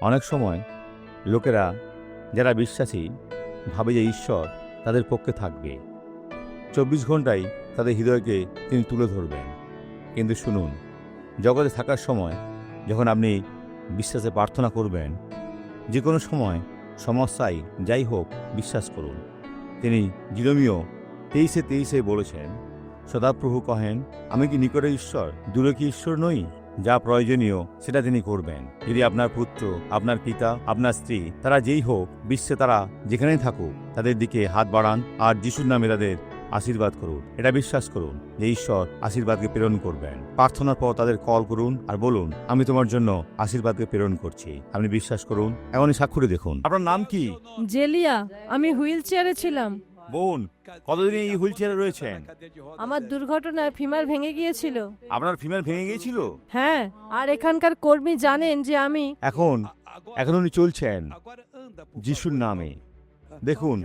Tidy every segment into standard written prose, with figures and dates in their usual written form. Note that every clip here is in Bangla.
অনেক সময় লোকেরা যারা বিশ্বাসী ভাবে যে ঈশ্বর তাদের পক্ষে থাকবে, 24 ঘন্টায় তাদের হৃদয়কে তিনি তুলে ধরবেন। কিন্তু শুনুন, জগতে থাকার সময় যখন আপনি বিশ্বাসে প্রার্থনা করবেন, যে কোনো সময় সমস্যায় যাই হোক বিশ্বাস করুন। তিনি জিরোমীয় 23:23 বলেছেন, সদাপ্রভু কহেন, আমি কি নিকটে ঈশ্বর, দূরে কি ঈশ্বর নই? যা প্রয়োজনীয় সেটা তিনি করবেন। যদি আপনার পুত্র, আপনার পিতা, আপনার স্ত্রী, তারা যেই হোক, বিশ্বে তারা যেখানেই থাকুক, তাদের দিকে হাত বাড়ান আর যিশুর নামে তাদের আশীর্বাদ করুন। এটা বিশ্বাস করুন যে ঈশ্বর আশীর্বাদকে প্রেরণ করবেন। প্রার্থনার পর তাদের কল করুন আর বলুন, আমি তোমার জন্য আশীর্বাদকে প্রেরণ করছি। আপনি বিশ্বাস করুন, এমনই সাক্ষরে দেখুন। আপনার নাম কি? জেলিয়া। আমি হুইল চেয়ারে ছিলাম। বোন, কতদিন এই হুইল চেয়ারে রয়েছেন? আমার দুর্ঘটনায় ফিমার ভেঙে গিয়েছিল। আপনার ফিমেল ভেঙে গিয়েছিল? হ্যাঁ, আর এখানকার কর্মী জানেন যে আমি এখন উনি চলছেন যিশুর নামে। দেখুন,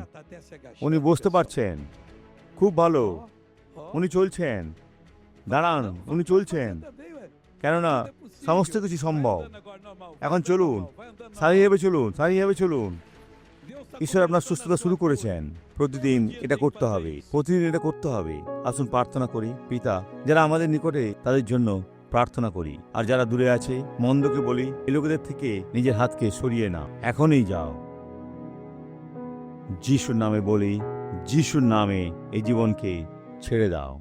উনি বসতে পারছেন। খুব ভালো, উনি চলছেন। দাঁড়ান, উনি চলছেন, কেননা সমস্ত কিছু সম্ভব। এখন চলুন, সারিভাবে চলুন, সারিভাবে চলুন। ঈশ্বর আপনার সুস্থতা শুরু করেছেন। প্রতিদিন এটা করতে হবে, প্রতিদিন এটা করতে হবে। আসুন প্রার্থনা করি। পিতা, যারা আমাদের নিকটে তাদের জন্য প্রার্থনা করি, আর যারা দূরে আছে মন্দকে বলি, এই লোকেদের থেকে নিজের হাতকে সরিয়ে নাও, এখনই যাও। যিশুর নামে বলি, যিশুর নামে এই জীবনকে ছেড়ে দাও।